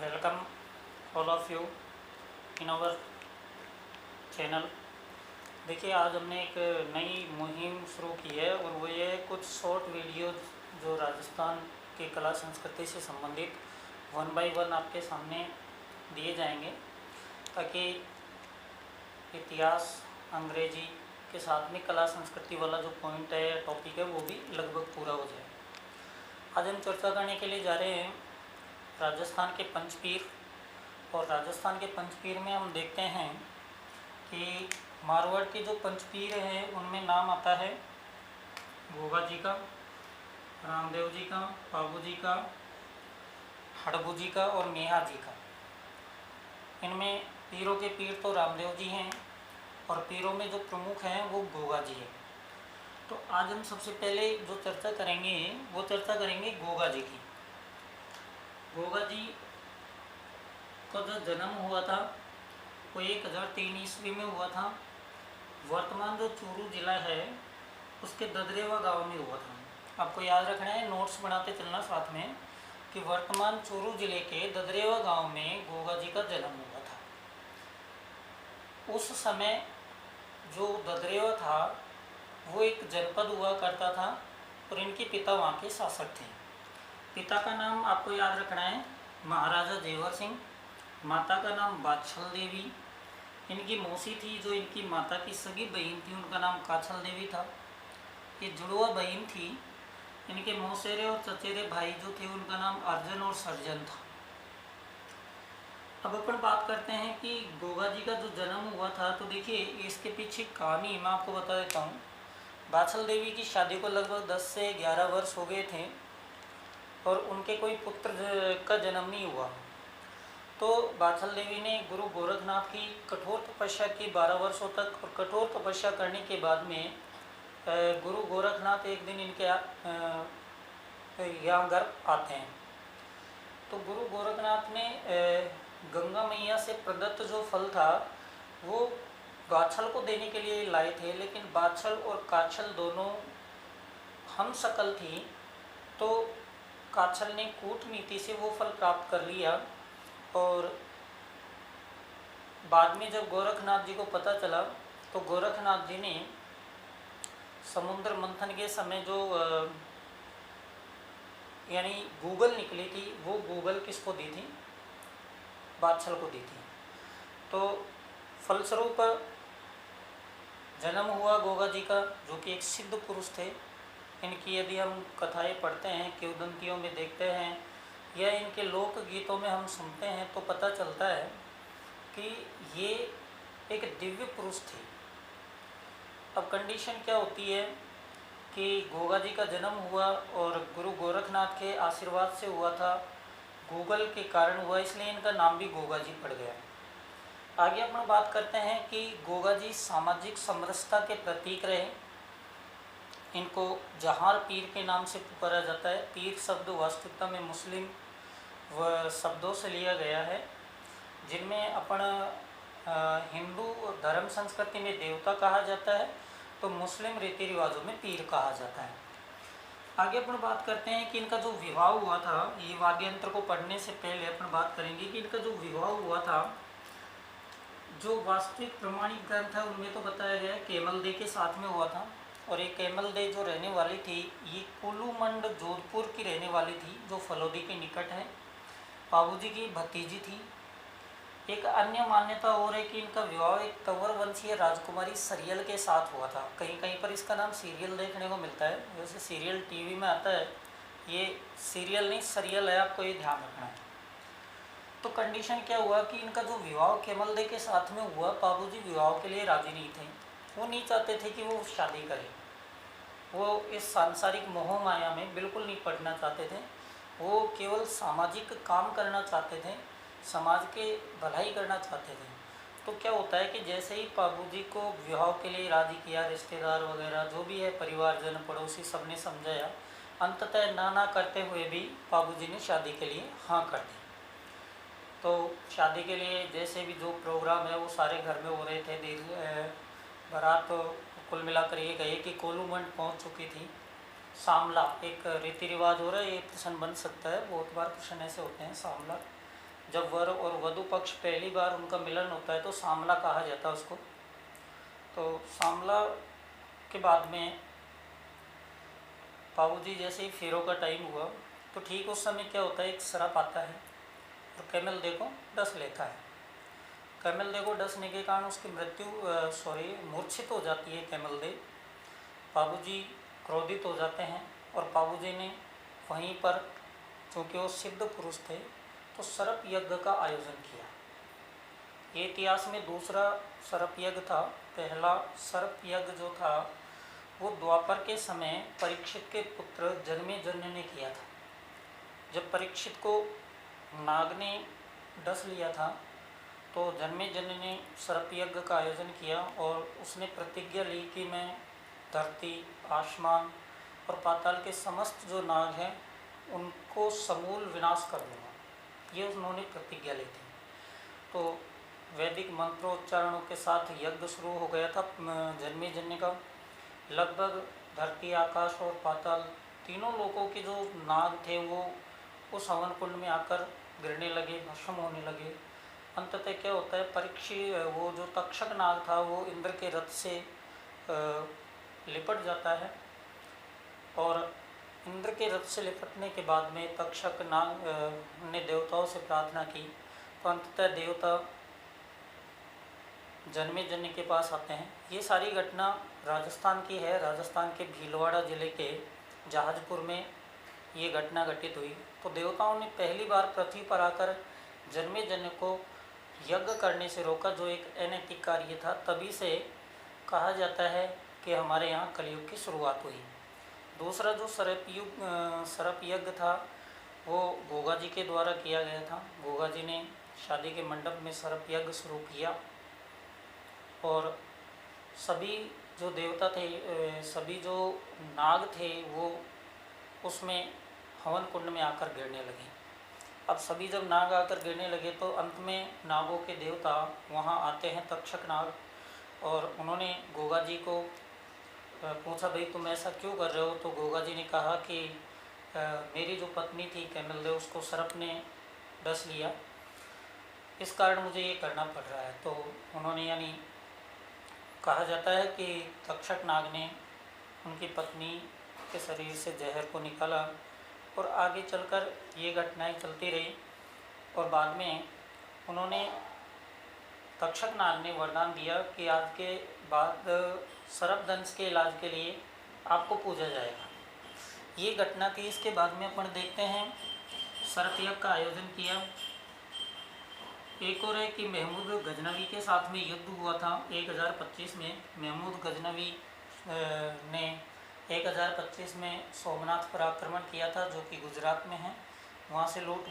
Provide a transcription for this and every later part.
Welcome all of you in our channel. देखिए, आज हमने एक नई मुहिम शुरू की है और वो ये कुछ शॉर्ट वीडियोज जो राजस्थान की कला संस्कृति से संबंधित 1 बाय 1 आपके सामने दिए जाएंगे, ताकि इतिहास, अंग्रेजी के साथ में कला संस्कृति वाला जो पॉइंट है, टॉपिक है, वो भी लगभग पूरा हो जाए। आज हम चर्चा करने के लिए जा रहे हैं राजस्थान के पंचपीर। और राजस्थान के पंचपीर में हम देखते हैं कि मारवाड़ के जो पंचपीर हैं उनमें नाम आता है गोगा जी का, रामदेव जी का, पाबू जी का, हड़बू जी का और मेहा जी का। इनमें पीरों के पीर तो रामदेव जी हैं और पीरों में जो प्रमुख हैं वो गोगा जी हैं। तो आज हम सबसे पहले जो चर्चा करेंगे वो चर्चा करेंगे गोगा जी की। गोगा जी का जो जन्म हुआ था वो 1003 ईस्वी में हुआ था। वर्तमान जो चूरू जिला है उसके ददरेवा गांव में हुआ था। आपको याद रखना है, नोट्स बनाते चलना साथ में, कि वर्तमान चूरू जिले के ददरेवा गांव में गोगा जी का जन्म हुआ था। उस समय जो ददरेवा था वो एक जनपद हुआ करता था और इनके पिता वहाँ के शासक थे। पिता का नाम आपको याद रखना है महाराजा जेवर सिंह, माता का नाम बादशाह देवी। इनकी मौसी थी जो इनकी माता की सगी बहन थी, उनका नाम काछल देवी था। ये जुड़वा बहन थी। इनके मौसेरे और चचेरे भाई जो थे उनका नाम अर्जुन और सर्जन था। अब अपन बात करते हैं कि गोगा जी का जो जन्म हुआ था, तो देखिए इसके पीछे कहानी मैं आपको बता देता हूँ। बादशाह देवी की शादी को लगभग 10 से 11 वर्ष हो गए थे और उनके कोई पुत्र का जन्म नहीं हुआ। तो बादशाह देवी ने गुरु गोरखनाथ की कठोर तपस्या की 12 वर्षों तक, और कठोर तपस्या करने के बाद में गुरु गोरखनाथ एक दिन इनके यहाँ घर आते हैं। तो गुरु गोरखनाथ ने गंगा मैया से प्रदत्त जो फल था वो बादशाह को देने के लिए लाए थे, लेकिन बादशाह और काछल दोनों हम शकल थी। तो काछल ने कूटनीति से वो फल प्राप्त कर लिया और बाद में जब गोरखनाथ जी को पता चला तो गोरखनाथ जी ने समुद्र मंथन के समय जो यानी गूगल निकली थी, वो गूगल किसको दी थी? बादशाह को दी थी। तो फलस्वरूप जन्म हुआ गोगा जी का, जो कि एक सिद्ध पुरुष थे। इनकी यदि हम कथाएं पढ़ते हैं, किंवदंतियों में देखते हैं या इनके लोक गीतों में हम सुनते हैं, तो पता चलता है कि ये एक दिव्य पुरुष थे। अब कंडीशन क्या होती है कि गोगा जी का जन्म हुआ और गुरु गोरखनाथ के आशीर्वाद से हुआ था, गूगल के कारण हुआ, इसलिए इनका नाम भी गोगा जी पड़ गया। आगे अपन बात करते हैं कि गोगा जी सामाजिक समरसता के प्रतीक रहे। इनको जहार पीर के नाम से पुकारा जाता है। पीर शब्द वास्तविकता में मुस्लिम व शब्दों से लिया गया है, जिनमें अपन हिंदू धर्म संस्कृति में देवता कहा जाता है, तो मुस्लिम रीति रिवाजों में पीर कहा जाता है। आगे अपन बात करते हैं कि इनका जो विवाह हुआ था, ये वाद्य यंत्र को पढ़ने से पहले अपन बात करेंगे कि इनका जो विवाह हुआ था, जो वास्तविक प्रमाणिक ग्रंथ है उनमें तो बताया गया है केमल दे के साथ में हुआ था। और ये केमल दे जो रहने वाली थी, ये कुलूमंड जोधपुर की रहने वाली थी, जो फलोदी के निकट है। पाबूजी की भतीजी थी। एक अन्य मान्यता और है कि इनका विवाह एक तंवर वंशीय राजकुमारी सरियल के साथ हुआ था। कहीं कहीं पर इसका नाम सीरियल देखने को मिलता है। वैसे सीरियल टीवी में आता है, ये सीरियल नहीं सरियल है, आपको ये ध्यान रखना है। तो कंडीशन क्या हुआ कि इनका जो विवाह केमल दे के साथ में हुआ, पाबूजी विवाह के लिए राजी नहीं थे। वो नहीं चाहते थे कि वो शादी करे। वो इस सांसारिक मोह माया में बिल्कुल नहीं पड़ना चाहते थे। वो केवल सामाजिक काम करना चाहते थे, समाज के भलाई करना चाहते थे। तो क्या होता है कि जैसे ही पाबूजी को विवाह के लिए राजी किया, रिश्तेदार वगैरह जो भी है, परिवारजन, पड़ोसी, सबने समझाया, अंततः ना करते हुए भी पाबूजी ने शादी के लिए हाँ कर दी। तो शादी के लिए जैसे भी जो प्रोग्राम है वो सारे घर में हो रहे थे। बारात तो कुल मिलाकर ये कहिए कि कोलूमंड पहुंच चुकी थी। सामला एक रीति रिवाज हो रहा है, ये प्रश्न बन सकता है, बहुत बार प्रश्न ऐसे होते हैं। सामला जब वर और वधु पक्ष पहली बार उनका मिलन होता है तो सामला कहा जाता है उसको। तो सामला के बाद में बाबूजी जैसे ही फेरों का टाइम हुआ तो ठीक उस समय क्या होता है, एक सर्प आता है और कैमल दे को डस लेता है। कैमल दे को डसने के कारण उसकी मूर्छित हो जाती है कैमल दे। बाबूजी क्रोधित हो जाते हैं और बाबूजी ने वहीं पर, चूँकि वो सिद्ध पुरुष थे, तो सर्प यज्ञ का आयोजन किया। ये इतिहास में दूसरा सर्प यज्ञ था। पहला सर्प यज्ञ जो था वो द्वापर के समय परीक्षित के पुत्र जन्मेजय ने किया था। जब परीक्षित को नाग ने डस लिया था तो जन्मेजय ने सर्प यज्ञ का आयोजन किया और उसने प्रतिज्ञा ली कि मैं धरती, आसमान और पाताल के समस्त जो नाग हैं उनको समूल विनाश कर दूंगा। ये उन्होंने प्रतिज्ञा ली थी। तो वैदिक मंत्रोच्चारणों के साथ यज्ञ शुरू हो गया था जन्मेजय का। लगभग धरती, आकाश और पाताल तीनों लोगों के जो नाग थे वो उस हवन कुंड में आकर गिरने लगे, भस्म होने लगे। अंततः क्या होता है, वो जो तक्षक नाग था वो इंद्र के रथ से लिपट जाता है और इंद्र के रथ से लिपटने के बाद में तक्षक नाग ने देवताओं से प्रार्थना की तो अंततः देवता जन्मेजय के पास आते हैं। ये सारी घटना राजस्थान की है। राजस्थान के भीलवाड़ा जिले के जहाजपुर में ये घटना घटित हुई। तो देवताओं ने पहली बार पृथ्वी पर आकर जन्मेजय को यज्ञ करने से रोका, जो एक अनैतिक कार्य था। तभी से कहा जाता है कि हमारे यहाँ कलयुग की शुरुआत हुई। दूसरा जो सर्प यज्ञ था वो गोगा जी के द्वारा किया गया था। गोगा जी ने शादी के मंडप में सर्प यज्ञ शुरू किया और सभी जो देवता थे, सभी जो नाग थे वो उसमें हवन कुंड में आकर गिरने लगे। अब सभी जब नाग आकर गिरने लगे तो अंत में नागों के देवता वहाँ आते हैं, तक्षक नाग, और उन्होंने गोगा जी को पूछा, भाई तुम ऐसा क्यों कर रहे हो? तो गोगा जी ने कहा कि मेरी जो पत्नी थी कैमल दे, उसको सर्प ने डस लिया, इस कारण मुझे ये करना पड़ रहा है। तो उन्होंने, यानी कहा जाता है कि तक्षक नाग ने उनकी पत्नी के शरीर से जहर को निकाला और आगे चलकर ये घटनाएं चलती रही। और बाद में उन्होंने, तक्षक नाग ने वरदान दिया कि आज के बाद सर्पदंश के इलाज के लिए आपको पूजा जाएगा। ये घटना थी। इसके बाद में अपन देखते हैं सर्प यज्ञ का आयोजन किया। एक और है कि महमूद गजनवी के साथ में युद्ध हुआ था 1025 में। महमूद गजनवी ने 1025 में सोमनाथ पर आक्रमण किया था, जो कि गुजरात में है। वहाँ से लूट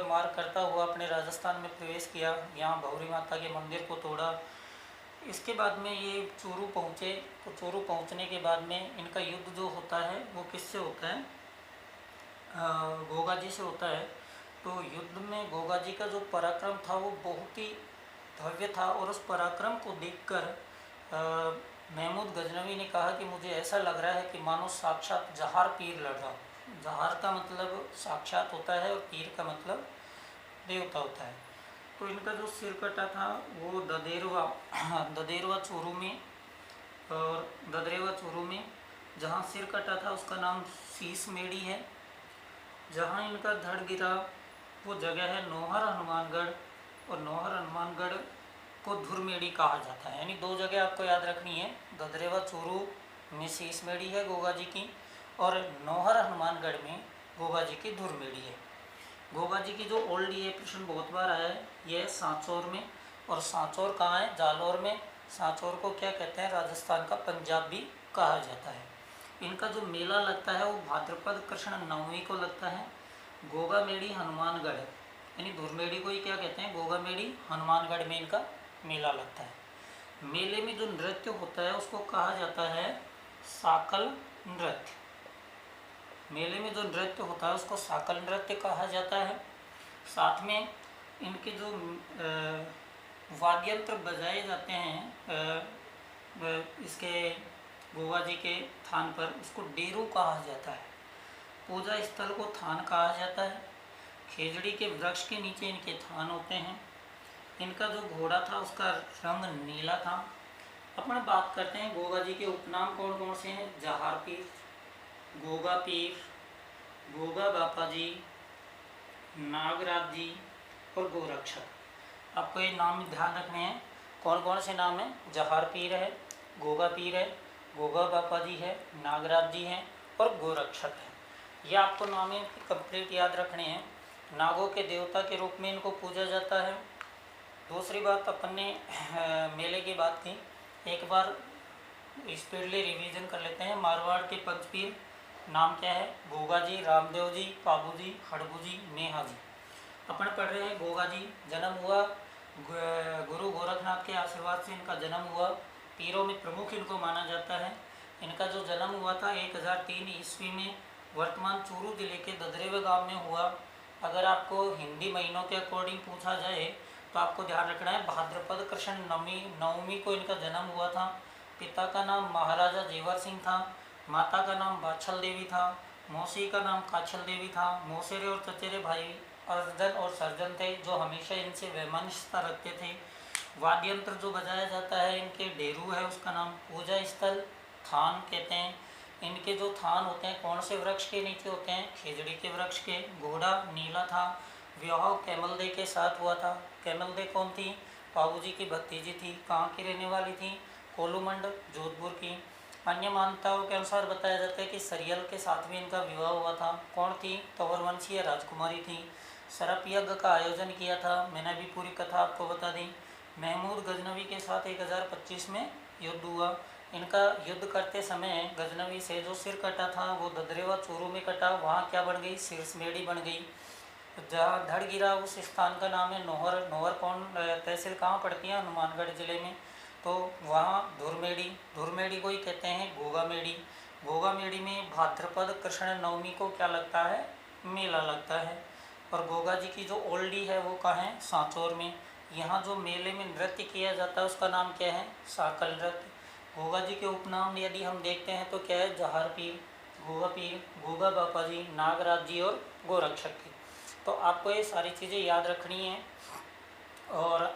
मार करता हुआ अपने राजस्थान में प्रवेश किया। यहाँ भौरी माता के मंदिर को तोड़ा। इसके बाद में ये चूरू पहुँचे। तो चूरू पहुँचने के बाद में इनका युद्ध जो होता है वो किससे होता है? गोगा जी से होता है। तो युद्ध में गोगा जी का जो पराक्रम था वो बहुत ही भव्य था और उस पराक्रम को देखकर महमूद गजनवी ने कहा कि मुझे ऐसा लग रहा है कि मानो साक्षात जहार पीर लड़ रहा हो। जहार का मतलब साक्षात होता है और पीर का मतलब देवता होता है। तो इनका जो सिर कटा था वो ददेरवा चूरू में, और ददरेवा चूरू में जहाँ सिर कटा था उसका नाम शीश मेड़ी है। जहाँ इनका धड़ गिरा वो जगह है नौहर हनुमानगढ़, और नौहर हनुमानगढ़ को धुरमेड़ी कहा जाता है। यानी दो जगह आपको याद रखनी है। ददरेवा चूरू में शीश मेड़ी है गोगा जी की, और नौहर हनुमानगढ़ में गोगा जी की धुरमेड़ी है। गोगा जी की जो ओल्ड, ये प्रश्न बहुत बार आया है, ये सांचौर में। और सांचौर कहाँ है? जालौर में। सांचौर को क्या कहते हैं? राजस्थान का पंजाब भी कहा जाता है। इनका जो मेला लगता है वो भाद्रपद कृष्ण नवमी को लगता है। गोगा मेड़ी हनुमानगढ़, यानी धुरमेड़ी को ही क्या कहते हैं? गोगा मेड़ी हनुमानगढ़ में इनका मेला लगता है। मेले में जो नृत्य होता है उसको कहा जाता है साकल नृत्य। मेले में जो नृत्य होता है उसको साकल नृत्य कहा जाता है। साथ में इनके जो वाद्य यंत्र बजाए जाते हैं इसके गोगा जी के थान पर, उसको डेरू कहा जाता है। पूजा स्थल को थान कहा जाता है, खेजड़ी के वृक्ष के नीचे इनके थान होते हैं। इनका जो घोड़ा था उसका रंग नीला था। अपन बात करते हैं गोगा जी के उपनाम कौन कौन से हैं। जहार पीर, गोगा पीर, गोगा बापा जी, नागराज जी और गोरक्षक। आपको ये नाम ध्यान रखने हैं। कौन कौन से नाम हैं। जहार पीर है, गोगा पीर है, गोगा बापा जी है, नागराज जी हैं और गोरक्षक है। ये आपको नाम कंप्लीट याद रखने हैं। नागों के देवता के रूप में इनको पूजा जाता है। दूसरी बात, अपन ने मेले की बात की, एक बार स्पीडली रिवीजन कर लेते हैं। मारवाड़ के पंचपीर नाम क्या है। गोगा जी, रामदेव जी, पाबू जी, हड़बू जी, नेहा जी। अपन पढ़ रहे हैं गोगा जी जन्म हुआ गुरु गोरखनाथ के आशीर्वाद से इनका जन्म हुआ। पीरों में प्रमुख इनको माना जाता है। इनका जो जन्म हुआ था 1003 ईस्वी में वर्तमान चूरू जिले के ददरेवा गांव में हुआ। अगर आपको हिंदी महीनों के अकॉर्डिंग पूछा जाए तो आपको ध्यान रखना है भाद्रपद कृष्ण नवमी को इनका जन्म हुआ था। पिता का नाम महाराजा जेवर सिंह था, माता का नाम बाछल देवी था, मौसी का नाम काछल देवी था। मौसेरे और चचेरे भाई अर्जन और सर्जन थे जो हमेशा इनसे वैमनस्यता रखते थे। वाद्य यंत्र जो बजाया जाता है इनके डेरू है, उसका नाम पूजा स्थल थान कहते हैं। इनके जो थान होते हैं कौन से वृक्ष के नीचे होते हैं। खेजड़ी के वृक्ष के। घोड़ा नीला था। विवाह कैमल दे के साथ हुआ था। कैमल दे कौन थी। बाबू जी की भतीजी थी। कहाँ की रहने वाली थी। कोलूमंड जोधपुर की। अन्य मान्यताओं के अनुसार बताया जाता है कि सरियल के साथ भी इनका विवाह हुआ था। कौन थी। तंवरवंशीय राजकुमारी थी। सरप यज्ञ का आयोजन किया था। मैंने भी पूरी कथा आपको बता दी। महमूद गजनवी के साथ 1025 में युद्ध हुआ। इनका युद्ध करते समय गजनवी से जो सिर कटा था वो ददरेवा चूरू में कटा। वहाँ क्या बन गई। सिरसमेड़ी बन गई। जहाँ धड़ गिरा उस स्थान का नाम है नोहर। नोहर कौन तहसील कहाँ पड़ती है। हनुमानगढ़ जिले में। तो वहाँ धुरमेड़ी, धुरमेड़ी को ही कहते हैं गोगा मेड़ी। गोगा मेड़ी में भाद्रपद कृष्ण नवमी को क्या लगता है। मेला लगता है। और गोगा जी की जो ओल्डी है वो कहाँ है। सांचौर में। यहाँ जो मेले में नृत्य किया जाता है उसका नाम क्या है। साकल नृत्य। गोगा जी के उपनाम यदि हम देखते हैं तो क्या है। जहार पीर, गोगा बापा जी, नागराज जी और गोरक्षक की। तो आपको ये सारी चीज़ें याद रखनी है। और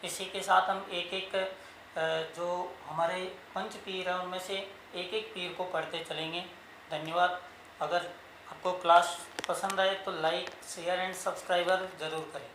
इसी के साथ हम एक एक जो हमारे पंच पीर हैं उनमें से एक एक पीर को पढ़ते चलेंगे। धन्यवाद। अगर आपको क्लास पसंद आए तो लाइक, शेयर एंड सब्सक्राइबर ज़रूर करें।